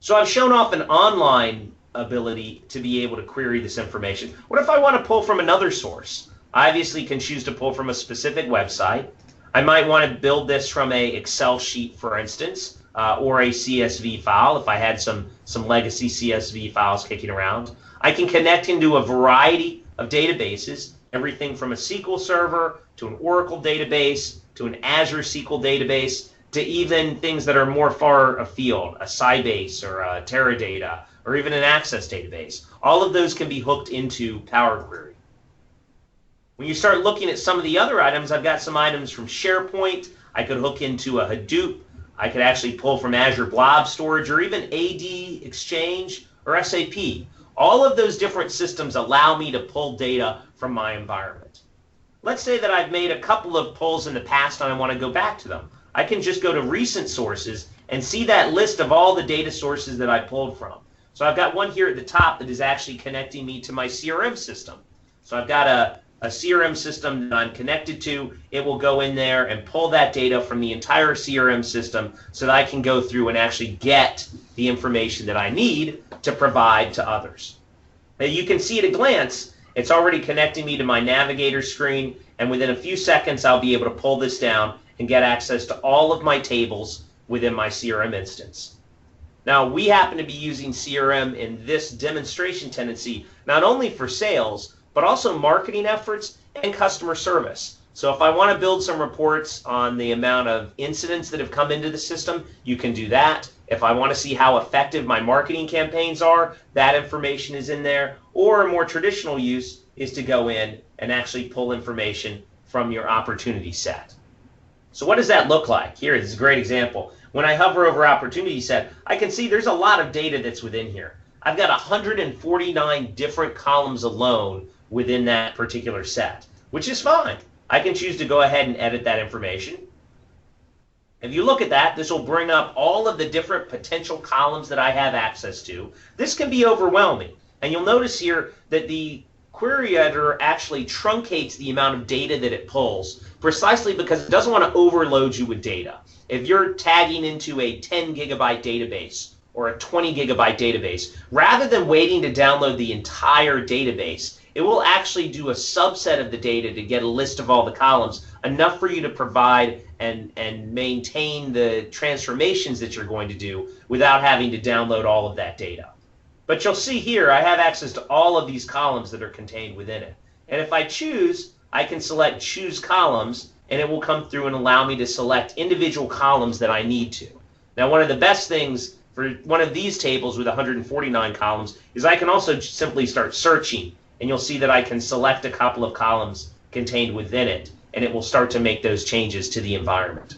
So I've shown off an online ability to be able to query this information. What if I want to pull from another source? I obviously can choose to pull from a specific website. I might want to build this from a Excel sheet, for instance, or a CSV file if I had some legacy CSV files kicking around. I can connect into a variety of databases, everything from a SQL server to an Oracle database to an Azure SQL database to even things that are more far afield, a Sybase or a Teradata or even an Access database. All of those can be hooked into Power Query. When you start looking at some of the other items, I've got some items from SharePoint. I could hook into a Hadoop. I could actually pull from Azure Blob Storage or even AD Exchange or SAP. All of those different systems allow me to pull data from my environment. Let's say that I've made a couple of pulls in the past and I want to go back to them. I can just go to recent sources and see that list of all the data sources that I pulled from. So I've got one here at the top that is actually connecting me to my CRM system. So I've got a CRM system that I'm connected to. It will go in there and pull that data from the entire CRM system so that I can go through and actually get the information that I need to provide to others. Now you can see at a glance, it's already connecting me to my navigator screen, and within a few seconds I'll be able to pull this down and get access to all of my tables within my CRM instance. Now we happen to be using CRM in this demonstration tendency not only for sales, but also marketing efforts and customer service. So if I want to build some reports on the amount of incidents that have come into the system, you can do that. If I want to see how effective my marketing campaigns are, that information is in there. Or a more traditional use is to go in and actually pull information from your opportunity set. So what does that look like? Here, this is a great example. When I hover over opportunity set, I can see there's a lot of data that's within here. I've got 149 different columns alone within that particular set, which is fine. I can choose to go ahead and edit that information. If you look at that, this will bring up all of the different potential columns that I have access to. This can be overwhelming. And you'll notice here that the query editor actually truncates the amount of data that it pulls precisely because it doesn't want to overload you with data. If you're tagging into a 10 gigabyte database or a 20 gigabyte database, rather than waiting to download the entire database, it will actually do a subset of the data to get a list of all the columns, enough for you to provide and maintain the transformations that you're going to do without having to download all of that data. But you'll see here I have access to all of these columns that are contained within it. And if I choose, I can select Choose Columns, and it will come through and allow me to select individual columns that I need to. Now, one of the best things for one of these tables with 149 columns is I can also simply start searching, and you'll see that I can select a couple of columns contained within it, and it will start to make those changes to the environment.